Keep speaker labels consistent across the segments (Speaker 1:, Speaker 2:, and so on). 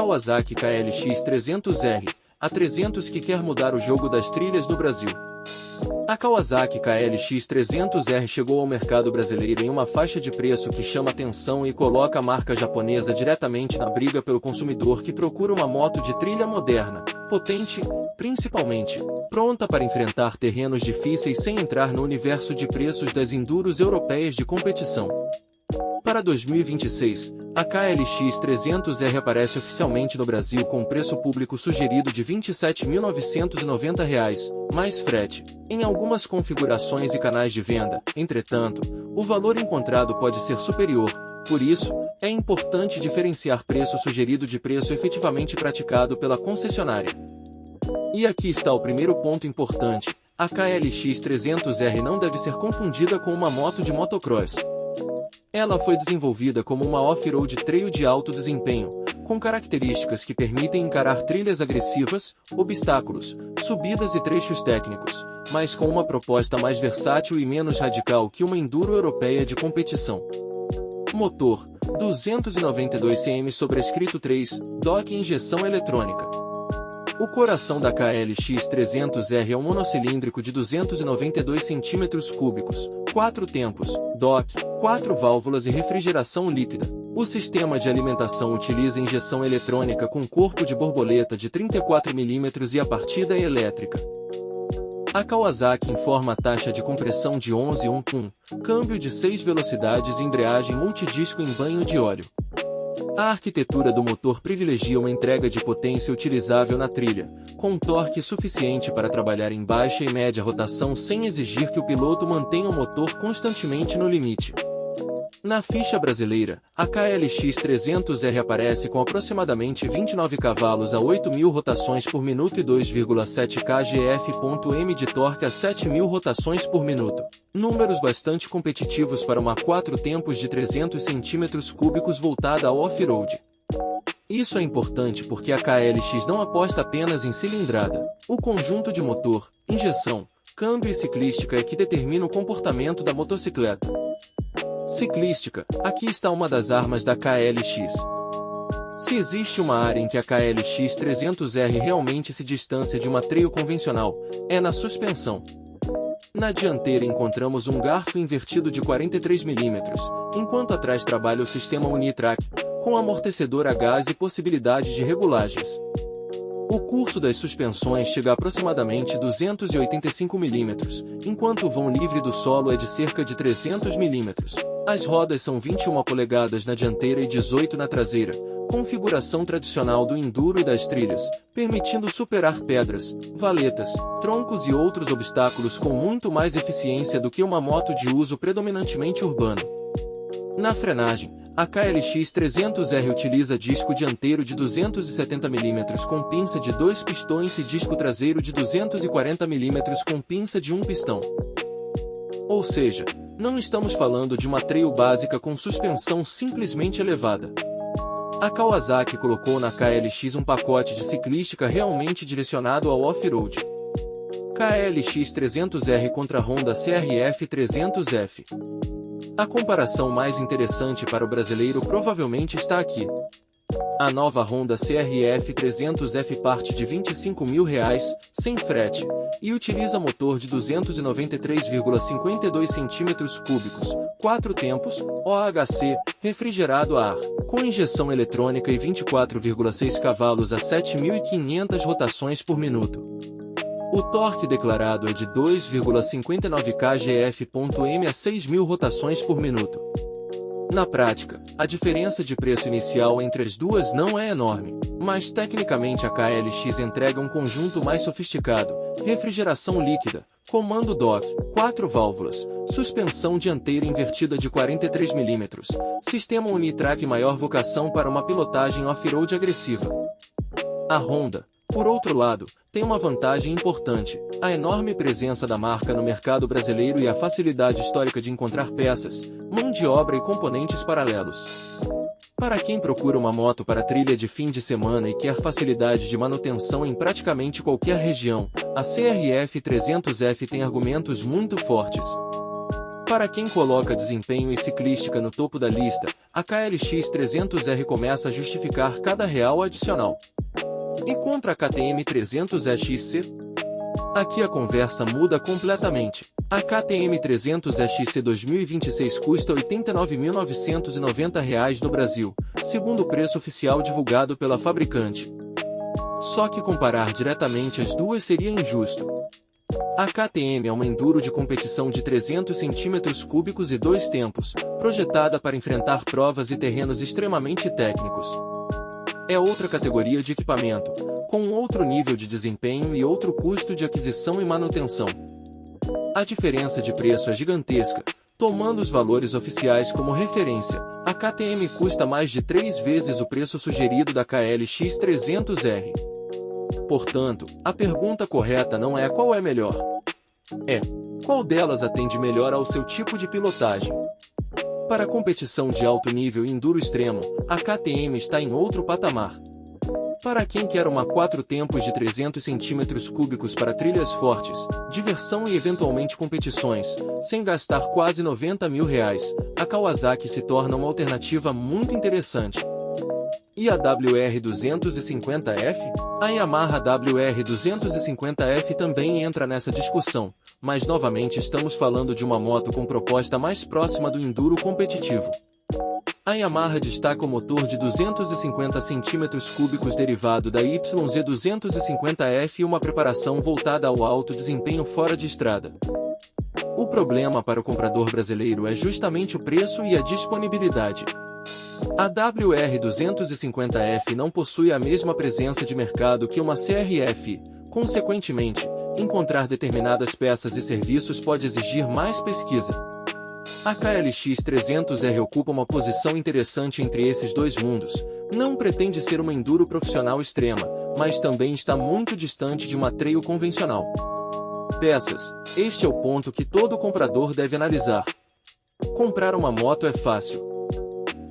Speaker 1: Kawasaki KLX 300R, a 300 que quer mudar o jogo das trilhas no Brasil. A Kawasaki KLX 300R chegou ao mercado brasileiro em uma faixa de preço que chama atenção e coloca a marca japonesa diretamente na briga pelo consumidor que procura uma moto de trilha moderna, potente, principalmente, pronta para enfrentar terrenos difíceis sem entrar no universo de preços das enduros europeias de competição. Para 2026, a KLX 300R aparece oficialmente no Brasil com preço público sugerido de R$ 27.990, mais frete, em algumas configurações e canais de venda. Entretanto, o valor encontrado pode ser superior, por isso, é importante diferenciar preço sugerido de preço efetivamente praticado pela concessionária. E aqui está o primeiro ponto importante: a KLX 300R não deve ser confundida com uma moto de motocross. Ela foi desenvolvida como uma off-road trail de alto desempenho, com características que permitem encarar trilhas agressivas, obstáculos, subidas e trechos técnicos, mas com uma proposta mais versátil e menos radical que uma enduro europeia de competição. Motor: 292 cm sobrescrito 3, DOC e injeção eletrônica. O coração da KLX 300R é um monocilíndrico de 292 cm3, 4 tempos, DOC, 4 válvulas e refrigeração líquida. O sistema de alimentação utiliza injeção eletrônica com corpo de borboleta de 34 mm e a partida é elétrica. A Kawasaki informa a taxa de compressão de 11 com câmbio de 6 velocidades e embreagem multidisco em banho de óleo. A arquitetura do motor privilegia uma entrega de potência utilizável na trilha, com torque suficiente para trabalhar em baixa e média rotação sem exigir que o piloto mantenha o motor constantemente no limite. Na ficha brasileira, a KLX 300R aparece com aproximadamente 29 cavalos a 8.000 rotações por minuto e 2,7 kgf.m de torque a 7.000 rotações por minuto. Números bastante competitivos para uma 4 tempos de 300 cm3 voltada ao off-road. Isso é importante porque a KLX não aposta apenas em cilindrada. O conjunto de motor, injeção, câmbio e ciclística é que determina o comportamento da motocicleta. Ciclística: aqui está uma das armas da KLX. Se existe uma área em que a KLX 300R realmente se distancia de uma trail convencional, é na suspensão. Na dianteira encontramos um garfo invertido de 43 mm, enquanto atrás trabalha o sistema Unitrack, com amortecedor a gás e possibilidade de regulagens. O curso das suspensões chega a aproximadamente 285 mm, enquanto o vão livre do solo é de cerca de 300 mm. As rodas são 21 polegadas na dianteira e 18 na traseira, configuração tradicional do enduro e das trilhas, permitindo superar pedras, valetas, troncos e outros obstáculos com muito mais eficiência do que uma moto de uso predominantemente urbano. Na frenagem, a KLX 300R utiliza disco dianteiro de 270 mm com pinça de 2 pistões e disco traseiro de 240 mm com pinça de 1 pistão. Ou seja, não estamos falando de uma trail básica com suspensão simplesmente elevada. A Kawasaki colocou na KLX um pacote de ciclística realmente direcionado ao off-road. KLX 300R contra Honda CRF 300F. A comparação mais interessante para o brasileiro provavelmente está aqui. A nova Honda CRF 300F parte de R$ 25.000, sem frete, e utiliza motor de 293,52 cm3, 4 tempos, OHC, refrigerado a ar, com injeção eletrônica e 24,6 cavalos a 7.500 rotações por minuto. O torque declarado é de 2,59 kgf.m a 6.000 rotações por minuto. Na prática, a diferença de preço inicial entre as duas não é enorme, mas tecnicamente a KLX entrega um conjunto mais sofisticado: refrigeração líquida, comando DOC, 4 válvulas, suspensão dianteira invertida de 43 mm, sistema Unitrack maior vocação para uma pilotagem off-road agressiva. A Honda, por outro lado, tem uma vantagem importante: a enorme presença da marca no mercado brasileiro e a facilidade histórica de encontrar peças, mão de obra e componentes paralelos. Para quem procura uma moto para trilha de fim de semana e quer facilidade de manutenção em praticamente qualquer região, a CRF 300F tem argumentos muito fortes. Para quem coloca desempenho e ciclística no topo da lista, a KLX 300R começa a justificar cada real adicional. E contra a KTM 300XC? Aqui a conversa muda completamente. A KTM 300XC 2026 custa R$ 89.990 no Brasil, segundo o preço oficial divulgado pela fabricante. Só que comparar diretamente as duas seria injusto. A KTM é uma enduro de competição de 300 cm3 e 2 tempos, projetada para enfrentar provas e terrenos extremamente técnicos. É outra categoria de equipamento, com um outro nível de desempenho e outro custo de aquisição e manutenção. A diferença de preço é gigantesca. Tomando os valores oficiais como referência, a KTM custa mais de 3 vezes o preço sugerido da KLX 300R. Portanto, a pergunta correta não é qual é melhor. É, qual delas atende melhor ao seu tipo de pilotagem? Para a competição de alto nível e enduro extremo, a KTM está em outro patamar. Para quem quer uma 4 tempos de 300 cm3 para trilhas fortes, diversão e eventualmente competições, sem gastar quase R$90 mil, a Kawasaki se torna uma alternativa muito interessante. E a WR250F? A Yamaha WR250F também entra nessa discussão, mas novamente estamos falando de uma moto com proposta mais próxima do enduro competitivo. A Yamaha destaca o motor de 250 cm3 derivado da YZ250F e uma preparação voltada ao alto desempenho fora de estrada. O problema para o comprador brasileiro é justamente o preço e a disponibilidade. A WR250F não possui a mesma presença de mercado que uma CRF, consequentemente, encontrar determinadas peças e serviços pode exigir mais pesquisa. A KLX 300R ocupa uma posição interessante entre esses dois mundos. Não pretende ser uma enduro profissional extrema, mas também está muito distante de uma trail convencional. Peças. Este é o ponto que todo comprador deve analisar. Comprar uma moto é fácil.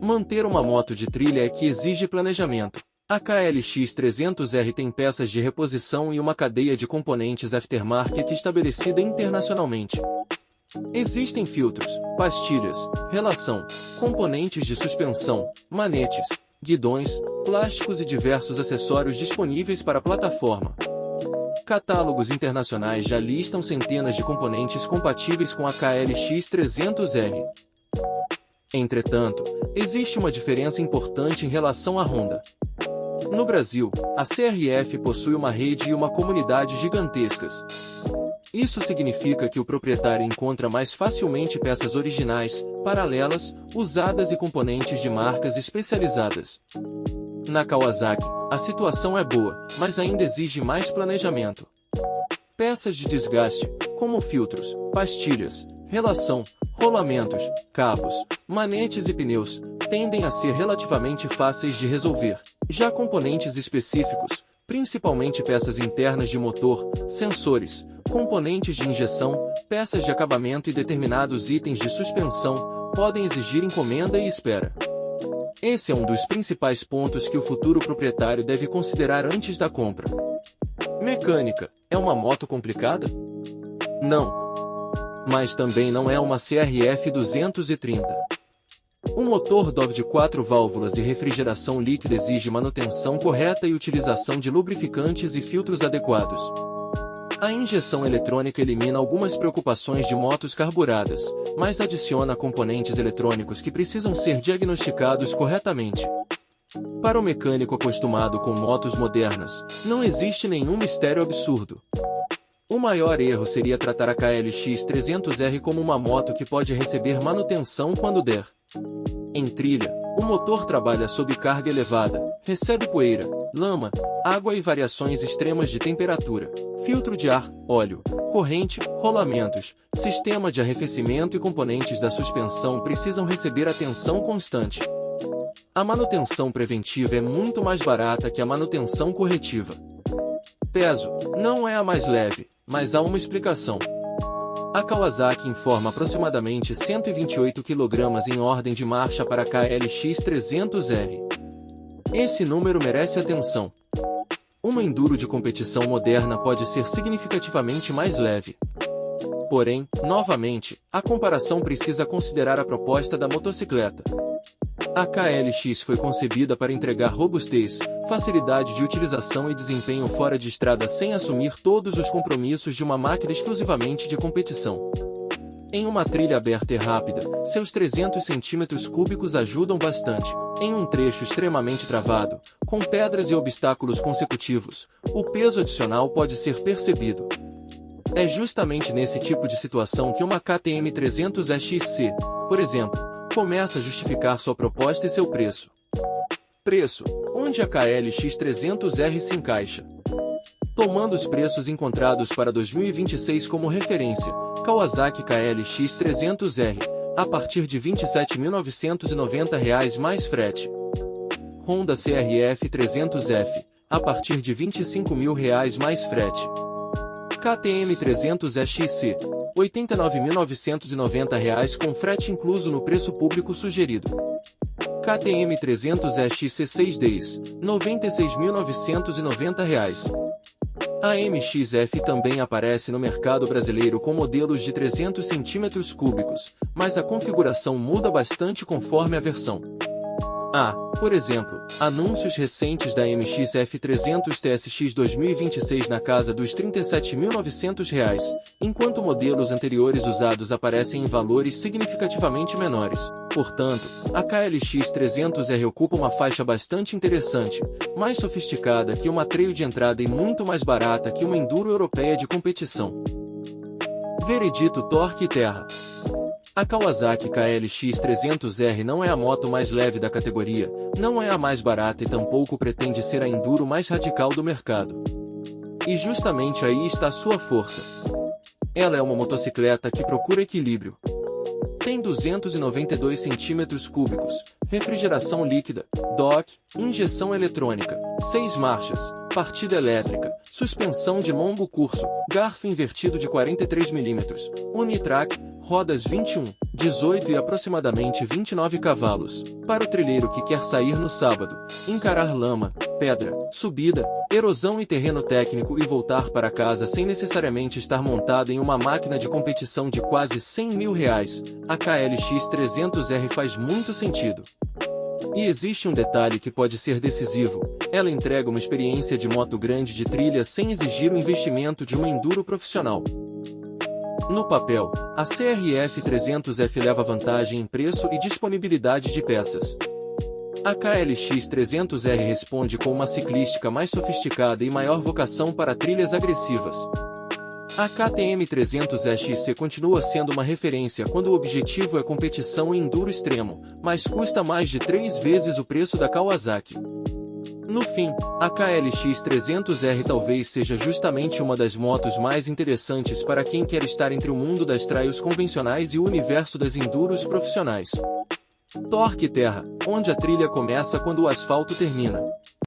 Speaker 1: Manter uma moto de trilha é que exige planejamento. A KLX 300R tem peças de reposição e uma cadeia de componentes aftermarket estabelecida internacionalmente. Existem filtros, pastilhas, relação, componentes de suspensão, manetes, guidões, plásticos e diversos acessórios disponíveis para a plataforma. Catálogos internacionais já listam centenas de componentes compatíveis com a KLX 300R. Entretanto, existe uma diferença importante em relação à Honda. No Brasil, a CRF possui uma rede e uma comunidade gigantescas. Isso significa que o proprietário encontra mais facilmente peças originais, paralelas, usadas e componentes de marcas especializadas. Na Kawasaki, a situação é boa, mas ainda exige mais planejamento. Peças de desgaste, como filtros, pastilhas, relação, rolamentos, cabos, manetes e pneus, tendem a ser relativamente fáceis de resolver. Já componentes específicos, principalmente peças internas de motor, sensores, componentes de injeção, peças de acabamento e determinados itens de suspensão, podem exigir encomenda e espera. Esse é um dos principais pontos que o futuro proprietário deve considerar antes da compra. Mecânica. É uma moto complicada? Não. Mas também não é uma CRF 230. Um motor DOG de 4 válvulas e refrigeração líquida exige manutenção correta e utilização de lubrificantes e filtros adequados. A injeção eletrônica elimina algumas preocupações de motos carburadas, mas adiciona componentes eletrônicos que precisam ser diagnosticados corretamente. Para o mecânico acostumado com motos modernas, não existe nenhum mistério absurdo. O maior erro seria tratar a KLX 300R como uma moto que pode receber manutenção quando der. Em trilha, o motor trabalha sob carga elevada, recebe poeira, lama, água e variações extremas de temperatura, filtro de ar, óleo, corrente, rolamentos, sistema de arrefecimento e componentes da suspensão precisam receber atenção constante. A manutenção preventiva é muito mais barata que a manutenção corretiva. Peso. Não é a mais leve, mas há uma explicação. A Kawasaki informa aproximadamente 128 kg em ordem de marcha para a KLX 300R. Esse número merece atenção. Uma enduro de competição moderna pode ser significativamente mais leve. Porém, novamente, a comparação precisa considerar a proposta da motocicleta. A KLX foi concebida para entregar robustez, facilidade de utilização e desempenho fora de estrada sem assumir todos os compromissos de uma máquina exclusivamente de competição. Em uma trilha aberta e rápida, seus 300 cm3 ajudam bastante. Em um trecho extremamente travado, com pedras e obstáculos consecutivos, o peso adicional pode ser percebido. É justamente nesse tipo de situação que uma KTM 300E-XC, por exemplo, começa a justificar sua proposta e seu preço. Preço: onde a KLX 300R se encaixa? Tomando os preços encontrados para 2026 como referência, Kawasaki KLX 300R, a partir de R$ 27.990 mais frete. Honda CRF 300F, a partir de R$ 25.000 mais frete. KTM 300E-XC, R$ 89.990 com frete incluso no preço público sugerido. KTM 300E-XC 6Ds, R$ 96.990. A MX-F também aparece no mercado brasileiro com modelos de 300 cm3, mas a configuração muda bastante conforme a versão. Há, por exemplo, anúncios recentes da MX-F 300 TSX 2026 na casa dos R$ 37.900, enquanto modelos anteriores usados aparecem em valores significativamente menores. Portanto, a KLX 300R ocupa uma faixa bastante interessante, mais sofisticada que uma trail de entrada e muito mais barata que uma enduro europeia de competição. Veredito Torque e Terra. A Kawasaki KLX 300R não é a moto mais leve da categoria, não é a mais barata e tampouco pretende ser a enduro mais radical do mercado. E justamente aí está sua força. Ela é uma motocicleta que procura equilíbrio. Tem 292 cm3, refrigeração líquida, dock, injeção eletrônica, 6 marchas, partida elétrica, suspensão de lombo curso, garfo invertido de 43 mm, Unitrack, rodas 21, 18 e aproximadamente 29 cavalos. Para o trilheiro que quer sair no sábado, encarar lama, pedra, subida, erosão e terreno técnico e voltar para casa sem necessariamente estar montado em uma máquina de competição de quase R$100.000, a KLX 300R faz muito sentido. E existe um detalhe que pode ser decisivo: ela entrega uma experiência de moto grande de trilha sem exigir o investimento de uma enduro profissional. No papel, a CRF 300F leva vantagem em preço e disponibilidade de peças. A KLX 300R responde com uma ciclística mais sofisticada e maior vocação para trilhas agressivas. A KTM 300E-XC continua sendo uma referência quando o objetivo é competição e enduro extremo, mas custa mais de 3 vezes o preço da Kawasaki. No fim, a KLX 300R talvez seja justamente uma das motos mais interessantes para quem quer estar entre o mundo das trails convencionais e o universo das enduros profissionais. Torque e Terra, onde a trilha começa quando o asfalto termina.